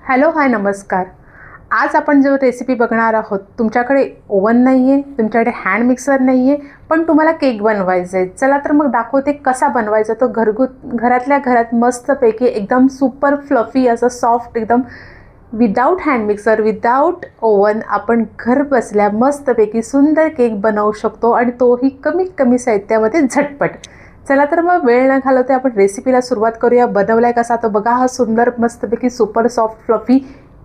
Hello hi नमस्कार. आज आपण जो रेसिपी बघणार आहोत, तुमच्याकडे ओव्हन नाही आहे, तुमच्याकडे हँड मिक्सर नाही आहे, पण तुम्हाला केक बनवायचा आहे. चला तर मग दाखवते कसा बनवायचा तो घरातल्या घरात मस्तपैकी एकदम सुपर फ्लफी असं सॉफ्ट एकदम without hand mixer without oven आपण घर बसल्या मस्तपैकी सुंदर केक बनवू शकतो आणि तोही कमीत कमी साहित्यामध्ये झटपट. चला तर मग वेळ न घालवता आपण रेसिपीला सुरुवात करूया. बनवलाय कसा तो बघा. हा सुंदर मस्तपैकी super soft fluffy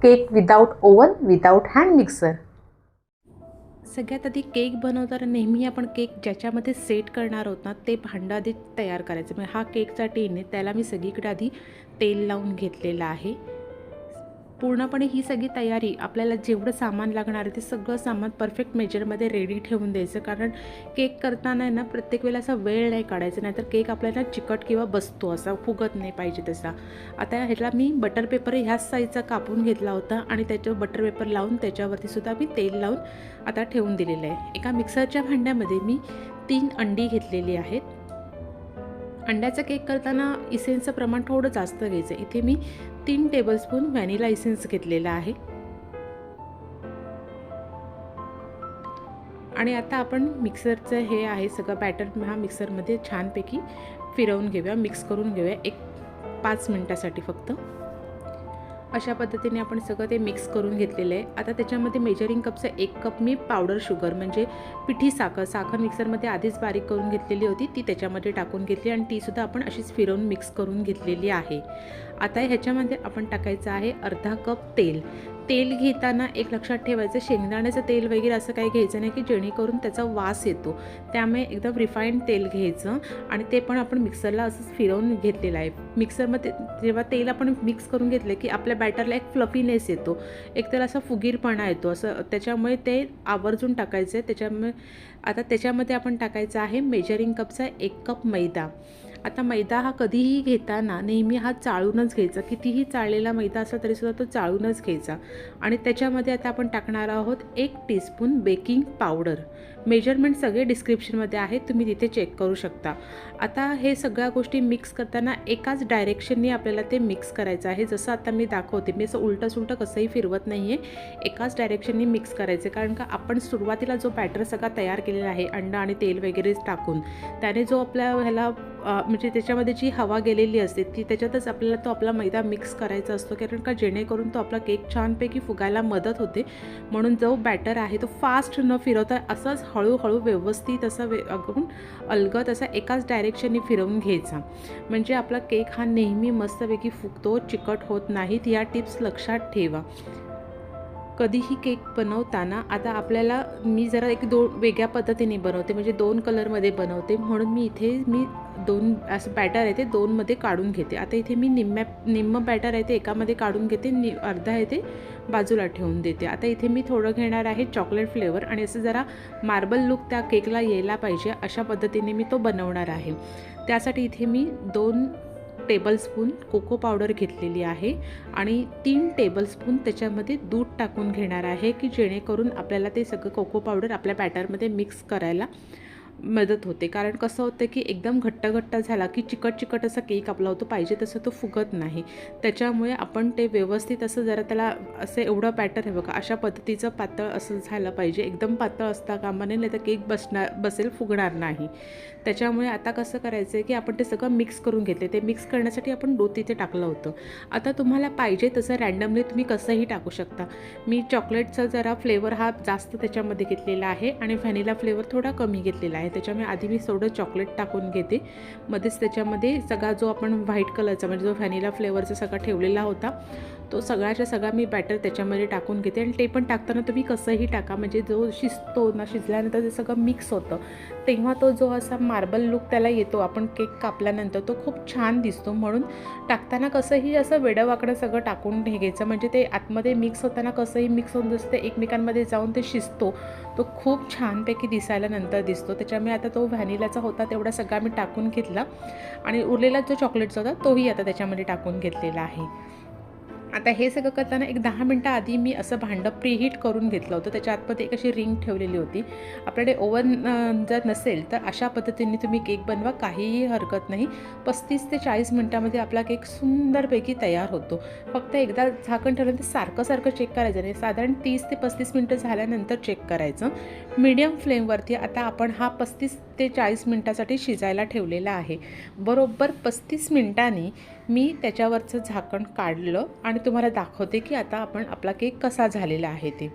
cake without oven without hand mixer. सगळ्यात आधी केक बनवताना नेहमी आपण केक ज्याच्यामध्ये सेट करणार आहोत ना ते भांडं आधी तयार करायचं. म्हणजे हा केकचा टीन आहे, त्याला मी सगळीकडे आधी तेल लावून घेतलेलं आहे. पूर्णपणे ही सगळी तयारी आपल्याला जेवढं सामान लागणार आहे ते सगळं सामान परफेक्ट मेजरमध्ये रेडी ठेवून द्यायचं. कारण केक करताना ना प्रत्येक वेळेला असा वेळ नाही काढायचा, नाहीतर केक आपल्याला चिकट किंवा बसतो, असा फुगत नाही पाहिजे तसा. आता ह्याला मी बटर पेपर ह्याच साईजचा कापून घेतला होता आणि त्याच्यावर बटर पेपर लावून त्याच्यावरती सुद्धा मी तेल लावून आता ठेवून दिलेलं आहे. एका मिक्सरच्या भांड्यामध्ये मी 3 अंडी घेतलेली आहेत. अंड्याचा केक करताना इसेन्सचं प्रमाण थोडं जास्त घ्यायचं. इथे मी 3 टेबलस्पून व्हॅनिला इसेन्स घेतलेला आहे. आणि आता आपण मिक्सरचं हे आहे सगळं बॅटर हा मिक्सरमध्ये छानपैकी फिरवून घेऊया, मिक्स करून घेऊया 5 मिनटासाठी फक्त. अशा पद्धतीने आपण सगळं ते मिक्स करून घेतलेलं आहे. आता त्याच्यामध्ये मेजरिंग कपचा 1 कप मी पावडर शुगर म्हणजे पिठी साखर मिक्सरमध्ये आधीच बारीक करून घेतलेली होती, ती त्याच्यामध्ये टाकून घेतली आणि तीसुद्धा आपण अशीच फिरवून मिक्स करून घेतलेली आहे. आता ह्याच्यामध्ये आपण टाकायचं आहे अर्धा कप तेल. तेल घेताना एक लक्षात ठेवायचं, शेंगदाण्याचं तेल वगैरे असं काही घ्यायचं नाही की जेणेकरून त्याचा वास येतो. त्यामुळे एकदम रिफाईंड तेल घ्यायचं आणि ते पण आपण मिक्सरला असंच फिरवून घेतलेलं आहे. मिक्सरमध्ये जेव्हा तेल आपण मिक्स करून घेतलं की आपल्या बॅटरला एक फ्लफीनेस येतो, एक तर असा फुगीरपणा येतो असं, त्याच्यामुळे ते आवर्जून टाकायचं आहे. त्याच्यामुळे आता त्याच्यामध्ये आपण टाकायचं आहे मेजरिंग कपचा 1 कप मैदा. आता मैदा हा कधीही घेताना नेहमी हा चाळूनच घ्यायचा. कितीही चाळलेला मैदा असला तरीसुद्धा तो चाळूनच घ्यायचा. आणि त्याच्यामध्ये आता आपण टाकणार आहोत 1 टीस्पून बेकिंग पावडर. मेजरमेंट सगळे डिस्क्रिप्शनमध्ये आहे, तुम्ही तिथे चेक करू शकता. आता हे सगळ्या गोष्टी मिक्स करताना एकाच डायरेक्शनने आपल्याला ते मिक्स करायचं आहे. जसं आता मी दाखवते, मी असं उलटं सुलटं कसंही फिरवत नाही आहे, एकाच डायरेक्शनने मिक्स करायचं. कारण का आपण सुरुवातीला जो बॅटर सगळा तयार केलेला आहे अंडा आणि तेल वगैरे टाकून, त्याने जो आपल्या ह्याला म्हणजे त्याच्यामध्ये जी हवा गेलेली असते ती त्याच्यातच आपल्याला तो आपला मैदा मिक्स करायचा असतो. कारण का जेणेकरून तो आपला केक छानपैकी फुगायला मदत होते. म्हणून जो बॅटर आहे तो फास्ट न फिरवता असंच हळूहळू व्यवस्थित असा अगून अलगद असा एकाच डायरेक्शनने फिरवून घ्यायचा. म्हणजे आपला केक हा नेहमी मस्तपैकी फुगतो, चिकट होत नाहीत. या टिप्स लक्षात ठेवा कधीही केक बनवताना. आता आपल्याला मी जरा 2 वेगळ्या पद्धतीने बनवते, म्हणजे 2 कलरमध्ये बनवते, म्हणून मी इथे 2 असं बॅटर आहे ते 2मध्ये काढून घेते. आता इथे मी निम्म बॅटर आहे ते एकामध्ये काढून घेते, अर्धा आहे ते बाजूला ठेवून देते. आता इथे मी थोडं घेणार आहे चॉकलेट फ्लेवर आणि असं जरा मार्बल लुक त्या केकला यायला पाहिजे अशा पद्धतीने मी तो बनवणार आहे. त्यासाठी इथे मी 2 टेबलस्पून कोको पावडर घेतलेली आहे आणि 3 टेबलस्पून त्याच्यामध्ये दूध टाकून घेणार आहे की जेणेकरून आपल्याला ते सगळं कोको पावडर आपल्या बॅटरमध्ये मिक्स करायला मदत होते. कारण कसं होतं की एकदम घट्ट झाला की चिकट असा केक आपला होतो, पाहिजे तसं तो फुगत नाही. त्याच्यामुळे आपण ते व्यवस्थित असं जरा त्याला असं एवढं बॅटर आहे बघा, अशा पद्धतीचं पातळ असं झालं पाहिजे. एकदम पातळ असता कामा नये, नाही तर केक बसेल, फुगणार नाही. त्याच्यामुळे आता कसं करायचं आहे की आपण ते सगळं मिक्स करून घेतले. ते मिक्स करण्यासाठी आपण दूध तिथे टाकलं होतं. आता तुम्हाला पाहिजे तसं रँडमली तुम्ही कसंही टाकू शकता. मी चॉकलेटचा जरा फ्लेवर हा जास्त त्याच्यामध्ये घेतलेला आहे आणि व्हॅनिला फ्लेवर थोडा कमी घेतलेला आहे. त्याच्यामुळे आधी मी थोडं चॉकलेट टाकून घेते. मध्येच त्याच्यामध्ये सगळा जो आपण व्हाईट कलरचा म्हणजे जो व्हॅनिला फ्लेवरचा सगळा ठेवलेला होता तो सगळ्याच्या सगळा मी बॅटर त्याच्यामध्ये टाकून घेते. आणि ते पण टाकताना तुम्ही कसंही टाका, म्हणजे जो शिजतो ना, शिजल्यानंतर ते सगळं मिक्स होतं तेव्हा तो जो असा मार्बल लुक त्याला येतो, आपण केक कापल्यानंतर तो खूप छान दिसतो. म्हणून टाकताना कसंही असं वेडंवाकडं सगळं टाकून घ्यायचं, म्हणजे ते आतमध्ये मिक्स होताना कसंही मिक्स होऊन दिसतं, एकमेकांमध्ये जाऊन ते शिजतो, तो खूप छानपैकी दिसायला नंतर दिसतो. त्याच्यामुळे आता तो व्हॅनिलाचा होता तेवढा सगळा मी टाकून घेतला आणि उरलेला जो चॉकलेटचा होता तोही आता त्याच्यामध्ये टाकून घेतलेला आहे. आता हे सगळं करताना एक 10 मिनटं आधी मी असं भांडं प्रीहीट करून घेतलं होतं. त्याच्या आतमध्ये एक अशी रिंग ठेवलेली होती. आपल्याकडे ओव्हन जर नसेल तर अशा पद्धतीने तुम्ही केक बनवा, काहीही हरकत नाही. 35 ते 40 मिनटामध्ये आपला केक सुंदरपैकी तयार होतो. फक्त एकदा झाकण ठेवल्यानंतर सारखं चेक करायचं नाही. साधारण 30 ते 35 मिनटं झाल्यानंतर चेक करायचं. मीडियम फ्लेमवरती आता आपण हा 35 ते 40 मिनटासाठी शिजायला ठेवलेला आहे. बरोबर 35 मिनटांनी मी त्याच्यावरचं झाकण काढलं आणि तुम्हाला दाखवते की आता आपला केक कसा झालेला आहे ते.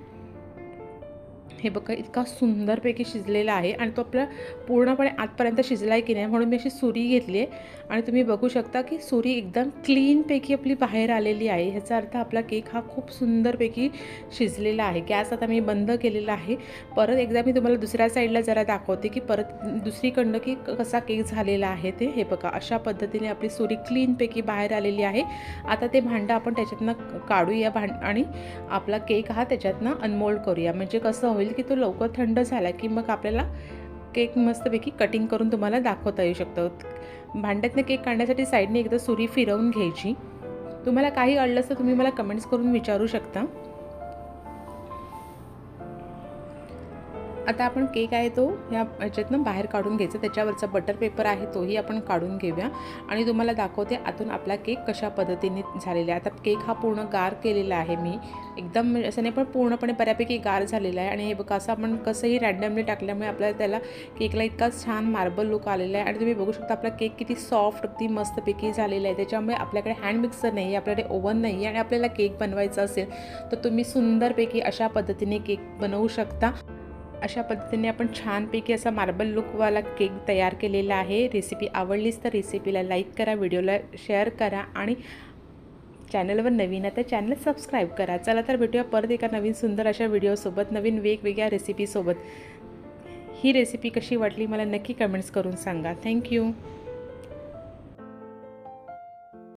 हे बघा, इतका सुंदरपैकी शिजलेला आहे आणि तो आपला पूर्णपणे आतपर्यंत शिजला आहे की नाही म्हणून मी अशी सुरी घेतली आहे आणि तुम्ही बघू शकता की सुरी एकदम क्लीनपैकी आपली बाहेर आलेली आहे. ह्याचा अर्थ आपला केक हा खूप सुंदरपैकी शिजलेला आहे. गॅस आता मी बंद केलेला आहे. परत एकदा मी तुम्हाला दुसऱ्या साईडला जरा दाखवते की परत दुसरीकडनं की कसा केक झालेला आहे ते. हे बघा, अशा पद्धतीने आपली सुरी क्लीनपैकी बाहेर आलेली आहे. आता ते भांडं आपण त्याच्यातनं काढूया आणि आपला केक हा त्याच्यातनं अनमोल्ड करूया. म्हणजे कसं होईल की तो लवकर थंड झाला की मग आपल्याला केक मस्तपैकी कटिंग करून तुम्हाला दाखवता येऊ शकतं. भांड्यातनं केक काढण्यासाठी साईडने एकदा सुरी फिरवून घ्यायची. तुम्हाला काही अडलं तर तुम्ही मला कमेंट्स करून विचारू शकता. आता आपण केक आहे तो ह्याच्यातनं बाहेर काढून घ्यायचा. त्याच्यावरचा बटर पेपर आहे तोही आपण काढून घेऊया आणि तुम्हाला दाखवते आतून आपला केक कशा पद्धतीने झालेला आहे. आता केक हा पूर्ण गार केलेला आहे मी, एकदम असं नाही पण पूर्णपणे बऱ्यापैकी गार झालेला आहे. आणि हे बघा, असं आपण कसंही रॅन्डमली टाकल्यामुळे आपल्याला त्याला केकला इतका छान मार्बल लुक आलेला आहे. आणि तुम्ही बघू शकता आपला केक किती सॉफ्ट, अगदी मस्तपैकी झालेला आहे. त्याच्यामुळे आपल्याकडे हँड मिक्सर नाही आहे, आपल्याकडे ओव्हन नाही आहे आणि आपल्याला केक बनवायचा असेल तर तुम्ही सुंदरपैकी अशा पद्धतीने केक बनवू शकता. अशा पद्धतीने आपण छानपैकी असा मार्बल लुकवाला केक तयार केलेला आहे. रेसिपी आवडलीच तर रेसिपीला लाईक करा, व्हिडिओला शेअर करा आणि चॅनलवर नवीन आहे तर चॅनल सबस्क्राईब करा. चला तर भेटूया परत एका नवीन सुंदर अशा व्हिडिओसोबत, नवीन वेगवेगळ्या रेसिपीसोबत. ही रेसिपी कशी वाटली मला नक्की कमेंट्स करून सांगा. थँक्यू.